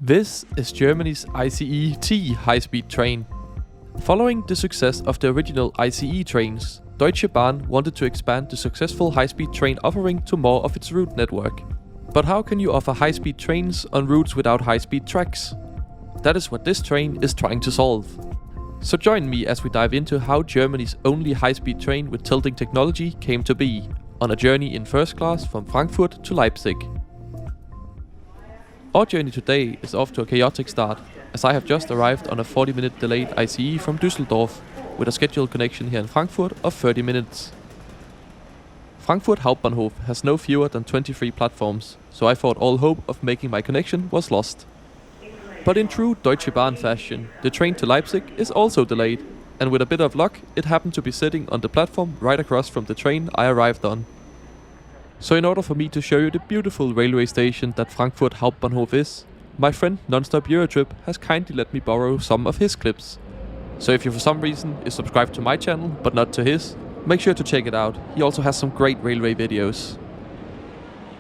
This is Germany's ICE T high-speed train. Following the success of the original ICE trains, Deutsche Bahn wanted to expand the successful high-speed train offering to more of its route network. But how can you offer high-speed trains on routes without high-speed tracks? That is what this train is trying to solve. So join me as we dive into how Germany's only high-speed train with tilting technology came to be, on a journey in first class from Frankfurt to Leipzig. Our journey today is off to a chaotic start, as I have just arrived on a 40-minute delayed ICE from Düsseldorf, with a scheduled connection here in Frankfurt of 30 minutes. Frankfurt Hauptbahnhof has no fewer than 23 platforms, so I thought all hope of making my connection was lost. But in true Deutsche Bahn fashion, the train to Leipzig is also delayed, and with a bit of luck, it happened to be sitting on the platform right across from the train I arrived on. So in order for me to show you the beautiful railway station that Frankfurt Hauptbahnhof is, my friend Nonstop Eurotrip has kindly let me borrow some of his clips. So if you for some reason is subscribed to my channel but not to his, make sure to check it out. He also has some great railway videos.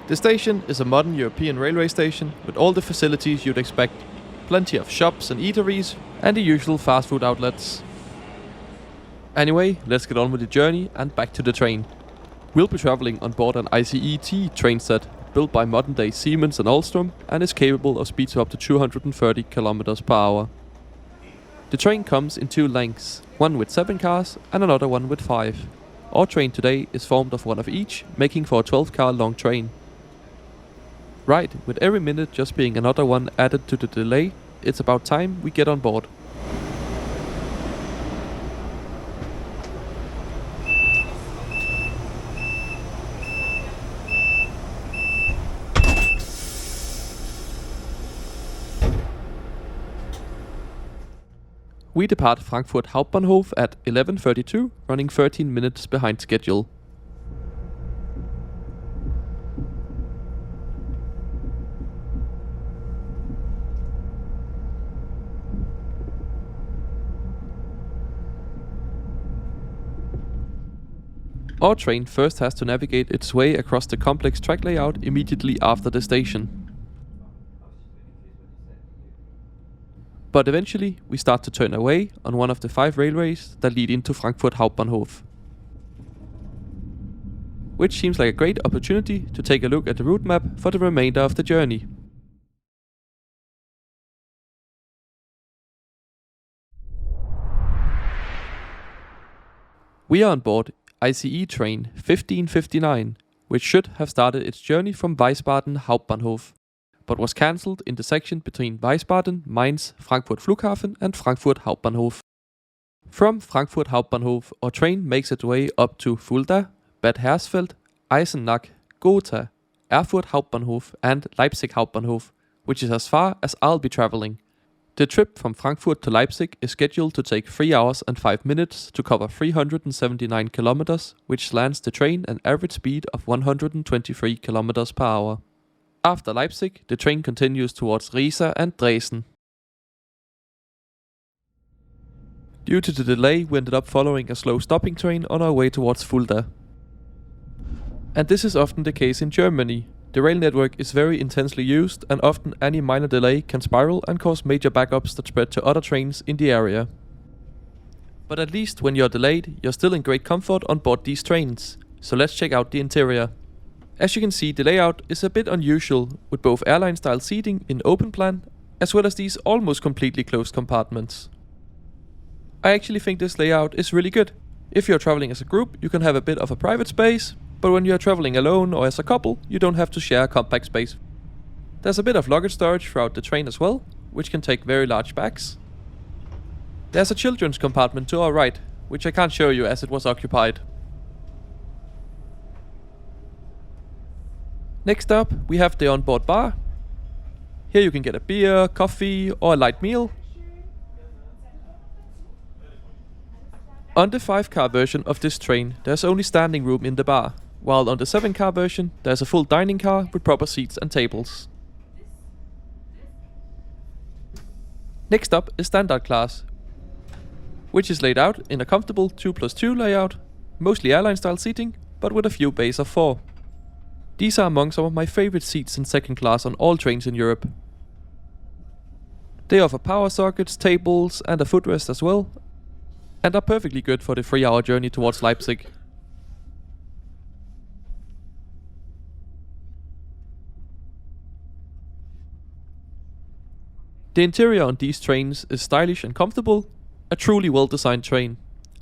The station is a modern European railway station with all the facilities you'd expect. Plenty of shops and eateries and the usual fast food outlets. Anyway, let's get on with the journey and back to the train. We'll be travelling on board an ICE T train set built by modern-day Siemens and Alstom and is capable of speeds of up to 230 km per hour. The train comes in two lengths, one with 7 cars and another one with 5. Our train today is formed of one of each, making for a 12-car long train. Right, with every minute just being another one added to the delay, it's about time we get on board. We depart Frankfurt Hauptbahnhof at 11:32, running 13 minutes behind schedule. Our train first has to navigate its way across the complex track layout immediately after the station. But eventually, we start to turn away on one of the 5 railways that lead into Frankfurt Hauptbahnhof. Which seems like a great opportunity to take a look at the route map for the remainder of the journey. We are on board ICE train 1559, which should have started its journey from Weisbaden Hauptbahnhof, but was cancelled in the section between Weisbaden, Mainz, Frankfurt Flughafen and Frankfurt Hauptbahnhof. From Frankfurt Hauptbahnhof, our train makes its way up to Fulda, Bad Hersfeld, Eisenach, Gotha, Erfurt Hauptbahnhof and Leipzig Hauptbahnhof, which is as far as I'll be travelling. The trip from Frankfurt to Leipzig is scheduled to take 3 hours and 5 minutes to cover 379 kilometers, which lands the train an average speed of 123 kilometers per hour. After Leipzig, the train continues towards Riesa and Dresden. Due to the delay, we ended up following a slow stopping train on our way towards Fulda. And this is often the case in Germany. The rail network is very intensely used and often any minor delay can spiral and cause major backups that spread to other trains in the area. But at least when you're delayed, you're still in great comfort on board these trains. So let's check out the interior. As you can see, the layout is a bit unusual, with both airline-style seating in open plan, as well as these almost completely closed compartments. I actually think this layout is really good. If you're traveling as a group, you can have a bit of a private space, but when you're traveling alone or as a couple, you don't have to share a compact space. There's a bit of luggage storage throughout the train as well, which can take very large bags. There's a children's compartment to our right, which I can't show you as it was occupied. Next up, we have the onboard bar. Here you can get a beer, coffee or a light meal. On the 5-car version of this train, there's only standing room in the bar, while on the 7-car version, there's a full dining car with proper seats and tables. Next up is standard class, which is laid out in a comfortable 2+2 layout, mostly airline style seating, but with a few bays of 4. These are among some of my favorite seats in second class on all trains in Europe. They offer power sockets, tables and a footrest as well, and are perfectly good for the 3-hour journey towards Leipzig. The interior on these trains is stylish and comfortable, a truly well-designed train.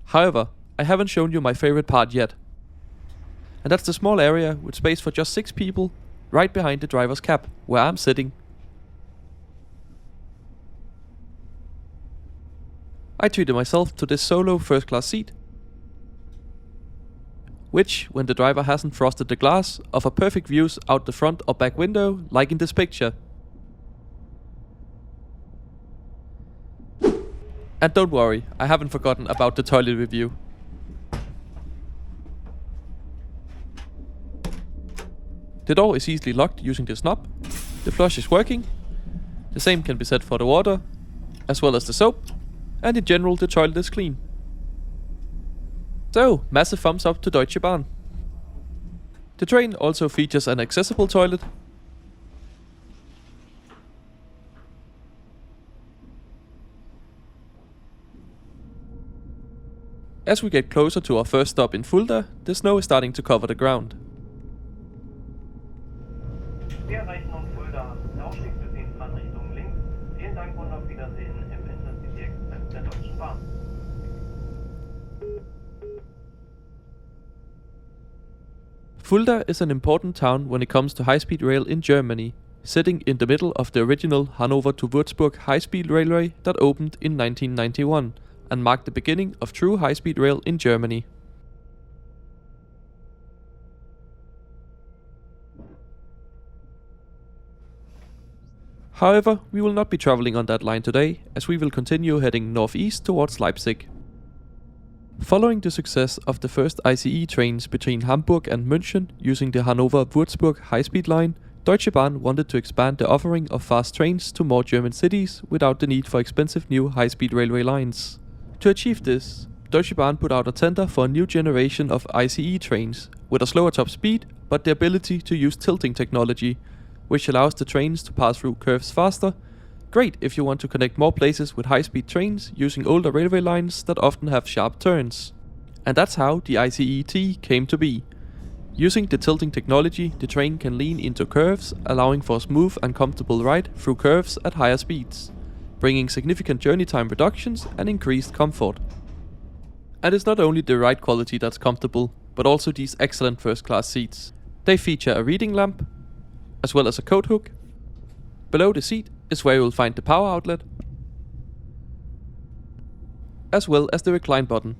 However, I haven't shown you my favorite part yet. And that's the small area with space for just 6 people, right behind the driver's cab, where I'm sitting. I treated myself to this solo first class seat, which, when the driver hasn't frosted the glass, offer perfect views out the front or back window, like in this picture. And don't worry, I haven't forgotten about the toilet review. The door is easily locked using this knob, the flush is working, the same can be said for the water, as well as the soap, and in general the toilet is clean. So, massive thumbs up to Deutsche Bahn. The train also features an accessible toilet, As we get closer to our first stop in Fulda, the snow is starting to cover the ground. Wir erreichen nun Fulda. Der Aufstieg für Sie in Fahrtrichtung links. Vielen Dank und auf Wiedersehen im Intercity Express der Deutschen Bahn. Fulda is an important town when it comes to high-speed rail in Germany, sitting in the middle of the original Hanover to Würzburg high-speed railway that opened in 1991 and marked the beginning of true high-speed rail in Germany. However, we will not be traveling on that line today, as we will continue heading northeast towards Leipzig. Following the success of the first ICE trains between Hamburg and München using the Hanover-Würzburg high-speed line, Deutsche Bahn wanted to expand the offering of fast trains to more German cities without the need for expensive new high-speed railway lines. To achieve this, Deutsche Bahn put out a tender for a new generation of ICE trains with a slower top speed but the ability to use tilting technology, which allows the trains to pass through curves faster. Great if you want to connect more places with high-speed trains using older railway lines that often have sharp turns. And that's how the ICE-T came to be. Using the tilting technology, the train can lean into curves, allowing for a smooth and comfortable ride through curves at higher speeds, bringing significant journey time reductions and increased comfort. And it's not only the ride quality that's comfortable, but also these excellent first-class seats. They feature a reading lamp, as well as a coat hook. Below the seat is where you will find the power outlet, as well as the recline button.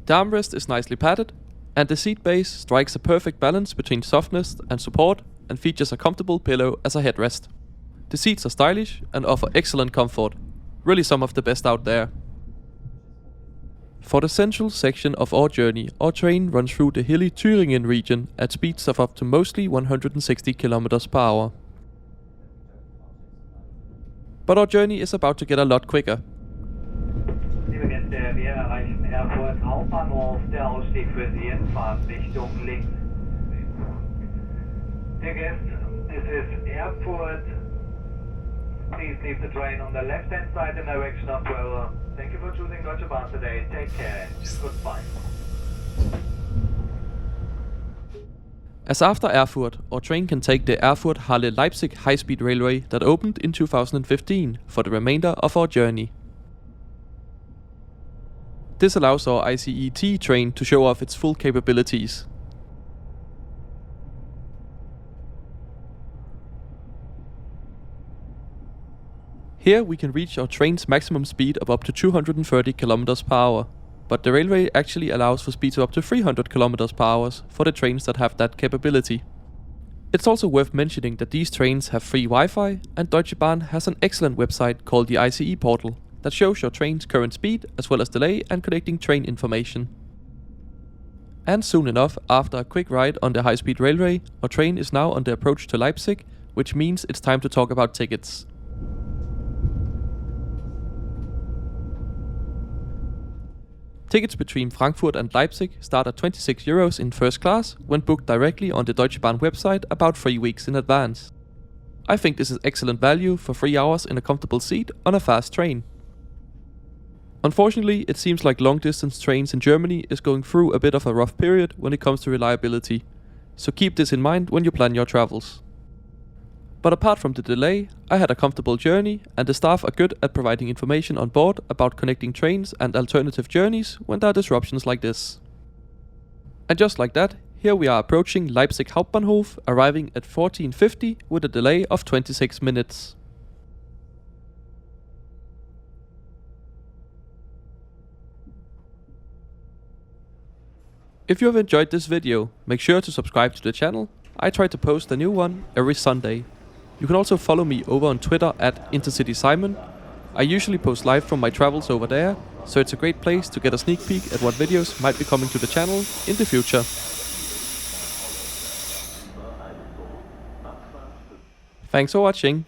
The armrest is nicely padded, and the seat base strikes a perfect balance between softness and support and features a comfortable pillow as a headrest. The seats are stylish and offer excellent comfort, really some of the best out there. For the central section of our journey, our train runs through the hilly Thüringen region at speeds of up to mostly 160 km per hour. But our journey is about to get a lot quicker. Liebe Gäste, wir erreichen Erfurt Hauptbahnhof. Der Ausstieg für Sie in Fahrtrichtung links. Dear guests, this is Erfurt. Please leave the train on the left-hand side in direction of travel. Thank you for choosing Deutsche Bahn today. Take care. Goodbye. As after Erfurt, our train can take the Erfurt-Halle-Leipzig high-speed railway that opened in 2015 for the remainder of our journey. This allows our ICE-T train to show off its full capabilities. Here we can reach our train's maximum speed of up to 230 km per hour, but the railway actually allows for speeds of up to 300 km per hour for the trains that have that capability. It's also worth mentioning that these trains have free Wi-Fi, and Deutsche Bahn has an excellent website called the ICE portal that shows your train's current speed as well as delay and connecting train information. And soon enough, after a quick ride on the high-speed railway, our train is now on the approach to Leipzig, which means it's time to talk about tickets. Tickets between Frankfurt and Leipzig start at 26 euros in first class when booked directly on the Deutsche Bahn website about 3 weeks in advance. I think this is excellent value for 3 hours in a comfortable seat on a fast train. Unfortunately, it seems like long-distance trains in Germany is going through a bit of a rough period when it comes to reliability, so keep this in mind when you plan your travels. But apart from the delay, I had a comfortable journey, and the staff are good at providing information on board about connecting trains and alternative journeys when there are disruptions like this. And just like that, here we are approaching Leipzig Hauptbahnhof, arriving at 14:50 with a delay of 26 minutes. If you have enjoyed this video, make sure to subscribe to the channel. I try to post a new one every Sunday. You can also follow me over on Twitter at IntercitySimon. I usually post live from my travels over there, so it's a great place to get a sneak peek at what videos might be coming to the channel in the future. Thanks for watching.